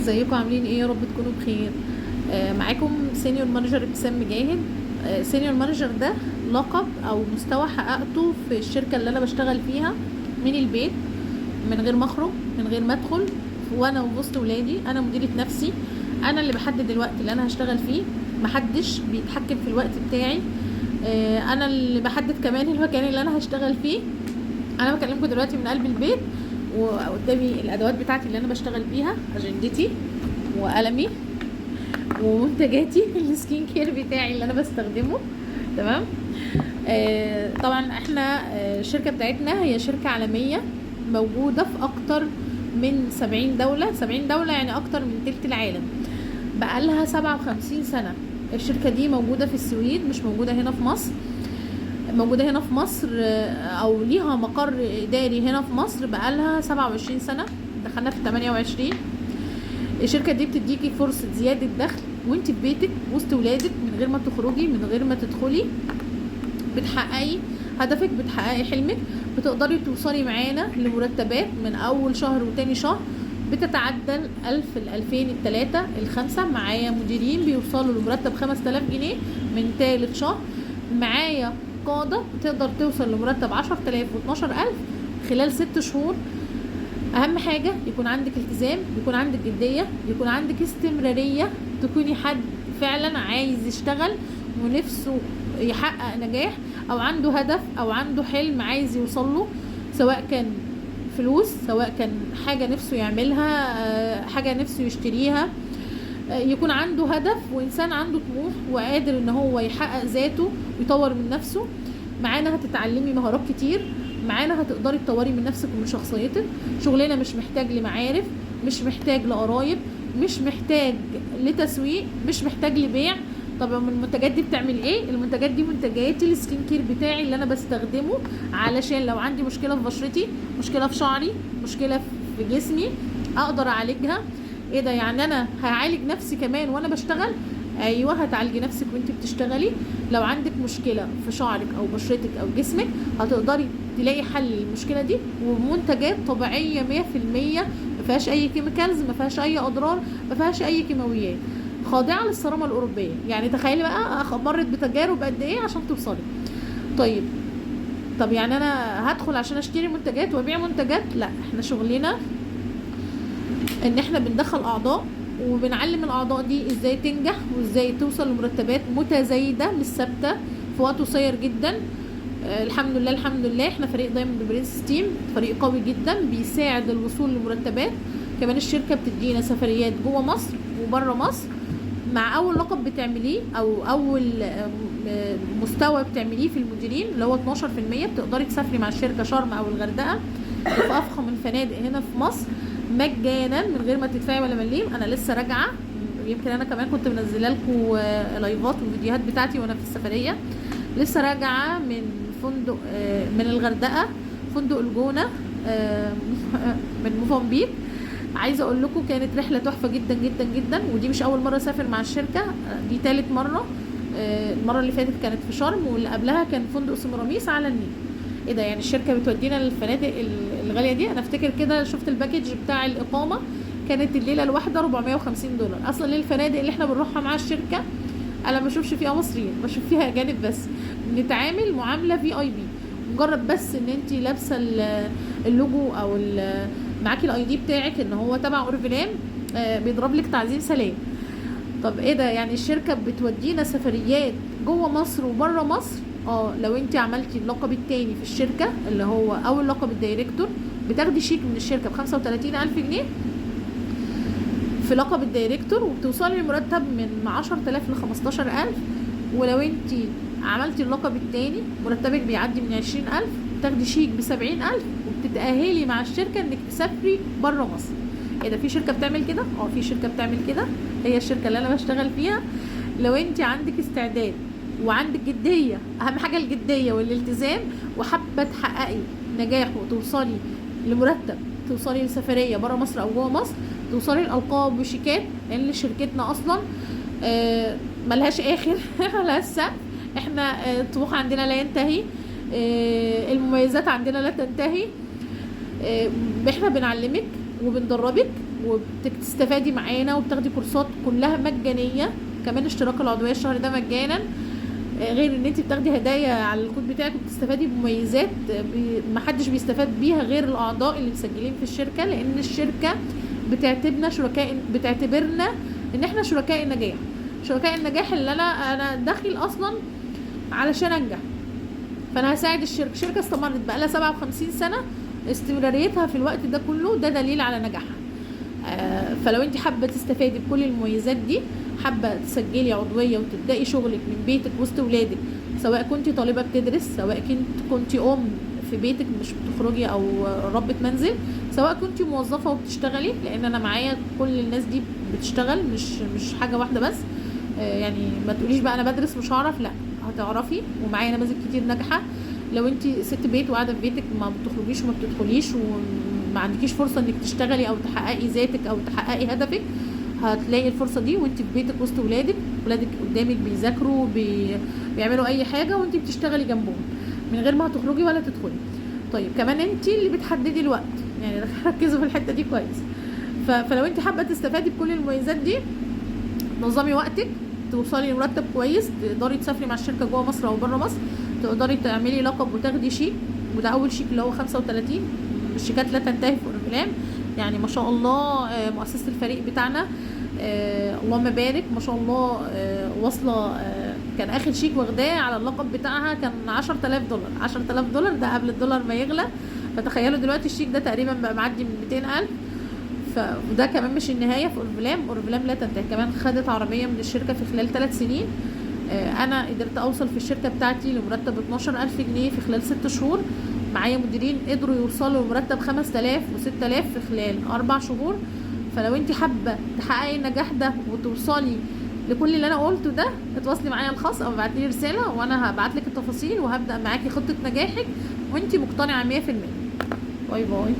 ازيكم عاملين ايه؟ يا رب تكونوا بخير. معاكم سينيور مانجر ابتسام مجاهد. سينيور مانجر ده لقب او مستوى حققته في الشركه اللي انا بشتغل فيها من البيت، من غير ما اخرج، من غير ما ادخل، وانا وسط ولادي. انا مديره نفسي، انا اللي بحدد الوقت اللي انا هشتغل فيه، محدش بيتحكم في الوقت بتاعي. انا اللي بحدد كمان المكان اللي انا هشتغل فيه. انا بكلمكم دلوقتي من قلب البيت، وقدامي الادوات بتاعتي اللي انا بشتغل بيها، اجندتي وقلمي ومنتجاتي السكين كير بتاعي اللي انا بستخدمه. تمام. طبعا احنا الشركه بتاعتنا هي شركه عالميه موجوده في اكتر من 70 دوله. 70 دوله يعني اكتر من تلت العالم. بقالها 57 سنه. الشركه دي موجوده في السويد، مش موجوده هنا في مصر. موجوده هنا في مصر او ليها مقر اداري هنا في مصر بقالها 27 سنه، دخلنا في 28. الشركه دي بتديكي فرصه زياده دخل وانت في بيتك وسط ولادك، من غير ما تخرجي، من غير ما تدخلي. بتحققي هدفك، بتحققي حلمك. بتقدري توصلي معانا لمرتبات من اول شهر وتاني شهر بتتعدى 1000 2000 3 5. معايا مديرين بيوصلوا لمرتب 5000 جنيه من تالت شهر. معايا قادة تقدر توصل لمرتب 10000 و12000 خلال 6 شهور. اهم حاجة يكون عندك التزام، يكون عندك جدية، يكون عندك استمرارية، تكوني حد فعلا عايز يشتغل ونفسه يحقق نجاح، او عنده هدف او عنده حلم عايز يوصله، سواء كان فلوس، سواء كان حاجة نفسه يعملها، حاجة نفسه يشتريها. يكون عنده هدف وإنسان عنده طموح وقادر إن هو يحقق ذاته ويطور من نفسه. معانا هتتعلمي مهارات كتير، معانا هتقدري تطوري من نفسك ومن شخصيتك. شغلنا مش محتاج لمعارف، مش محتاج لقرايب، مش محتاج لتسويق، مش محتاج لبيع. طب المنتجات دي بتعمل ايه؟ المنتجات دي منتجاتي السكين كير بتاعي اللي انا بستخدمه علشان لو عندي مشكله في بشرتي، مشكله في شعري، مشكله في جسمي، اقدر اعالجها. ايه ده؟ يعني انا هعالج نفسي كمان وانا بشتغل؟ ايوه، هتعالجي نفسك وانت بتشتغلي. لو عندك مشكله في شعرك او بشرتك او جسمك، هتقدري تلاقي حل للمشكله دي، ومنتجات طبيعيه 100%، ما فيهاش اي كيميكالز، ما فيهاش اي اضرار، ما فيهاش اي كيماويات، خاضعه للصرامه الاوروبيه. يعني تخيلي بقى مرت بتجارب قد ايه عشان توصلي. طب يعني انا هدخل عشان اشتري منتجات وابيع منتجات؟ لا، احنا شغلنا ان احنا بندخل اعضاء وبنعلم الاعضاء دي ازاي تنجح وازاي توصل لمرتبات متزايده مش ثابته في وقت قصير جدا. الحمد لله الحمد لله، احنا فريق دايموند برنس تيم، فريق قوي جدا بيساعد الوصول لمرتبات. كمان الشركه بتدينا سفريات جوه مصر وبره مصر. مع اول لقب بتعمليه او اول مستوى بتعمليه في المديرين اللي هو 12%، بتقدري تسافري مع الشركه شرم او الغردقه في افخم الفنادق هنا في مصر مجانا من غير ما تدفعي ولا مليم. انا لسه راجعه، يمكن انا كمان كنت منزله لكم لايفات وفيديوهات بتاعتي وانا في السفريه. لسه راجعه من فندق من الغردقه، فندق الجونه من موزمبيق. عايزه اقول لكم كانت رحله تحفه جدا جدا جدا، ودي مش اول مره اسافر مع الشركه، دي تالت مره. المره اللي فاتت كانت في شرم، واللي قبلها كان فندق سمراميس على النيل. ايه ده؟ يعني الشركه بتودينا للفنادق الغاليه دي. انا افتكر كده شفت الباكج بتاع الاقامه، كانت الليله الواحده 450 دولار. اصلا ليه الفنادق اللي احنا بنروحها مع الشركه انا ما بشوفش فيها مصريين، بشوف فيها اجانب بس. بنتعامل معامله VIP، مجرد بس ان انت لابسه اللوجو او معاكي الاي دي بتاعك ان هو تبع اورفيلان، بيضرب لك تعظيم سلام. طب ايه ده؟ يعني الشركه بتودينا سفريات جوه مصر وبره مصر. لو انت عملتي اللقب التاني في الشركه اللي هو اول لقب الدايركتور، بتاخدي شيك من الشركه ب35000 جنيه في لقب الدايركتور، وبتوصلي لمرتب من 10000 ل15000. ولو انت عملتي اللقب التاني مرتبك بيعدي من 20000، بتاخدي شيك ب70000، وبتتأهلي مع الشركه انك تسافري بره مصر. ايه ده؟ في شركه بتعمل كده؟ في شركه بتعمل كده، هي الشركه اللي انا بشتغل فيها. لو انت عندك استعداد وعندك جديه، اهم حاجه الجديه والالتزام، وحابه تحققي نجاح وتوصلي لمرتب، توصلي لسفريه بره مصر او جوه مصر، توصلي لالقاب وشيكات، لان شركتنا اصلا ملهاش اخر ملهاش سقف. احنا الطموح عندنا لا ينتهي، المميزات عندنا لا تنتهي. احنا بنعلمك وبندربك وبتستفادي معانا وبتاخدي كورسات كلها مجانيه، كمان اشتراك العضويه الشهر ده مجانا، غير ان انت بتاخدي هدايا على الكود بتاعك وبتستفادي بمميزات محدش بيستفاد بيها غير الاعضاء اللي مسجلين في الشركه، لان الشركه بتعتبرنا ان احنا شركاء النجاح. شركاء النجاح اللي انا داخل اصلا علشان انجح، فانا هساعد الشركه استمرت بقالها 57 سنه، استمراريتها في الوقت ده كله ده دليل على نجاحها. فلو انت حابه تستفادي بكل المميزات دي، حابه تسجلي عضويه وتبداي شغلك من بيتك وسط ولادك، سواء كنت طالبه بتدرس، سواء كنت ام في بيتك مش بتخرجي او ربة منزل، سواء كنت موظفه وبتشتغلي، لان انا معايا كل الناس دي بتشتغل، مش حاجه واحده بس. يعني ما تقوليش بقى انا بدرس مش هعرف، لا هتعرفي، ومعايا نماذج كتير ناجحه. لو انت ست بيت وقاعده في بيتك ما بتخرجيش وما بتدخليش وما عندكيش فرصه انك تشتغلي او تحققي ذاتك او تحققي هدفك، هتلاقي الفرصه دي وانت في بيتك وسط ولادك قدامك بيذاكروا بيعملوا اي حاجه وانت بتشتغلي جنبهم من غير ما هتخرجي ولا تدخلي. طيب كمان انت اللي بتحددي الوقت، يعني ركزوا في الحته دي كويس. فلو انت حابه تستفادي بكل المميزات دي، نظمي وقتك، توصلي لمرتب كويس، تقدري تسافري مع الشركه جوه مصر او بره مصر، تقدري تعملي لقب وتاخدي شيك، وده اول شيك اللي هو 35. الشيكات لا تنتهي في اورفلام، يعني ما شاء الله مؤسسه الفريق بتاعنا اللهم بارك ما شاء الله واصله. كان اخر شيك واخداه على اللقب بتاعها كان 10000 دولار. 10000 دولار ده قبل الدولار ما يغلى، فتخيلوا دلوقتي الشيك ده تقريبا بقى معدي من 200,000. فده كمان مش النهايه في اورفلام لا تنتهي. كمان خدت عربيه من الشركه في خلال 3 سنين. انا قدرت اوصل في الشركه بتاعتي لمرتب 12000 جنيه في خلال 6 شهور. معايا مديرين قدروا يوصلوا لمرتب 5000 و6000 في خلال 4 شهور. فلو انت حابه تحققي النجاح ده وتوصلي لكل اللي انا قلته ده، اتواصلي معايا الخاص او ابعتي لي رساله وانا هبعت لك التفاصيل وهبدا معاكي خطه نجاحك وانت مقتنعه 100%. باي باي.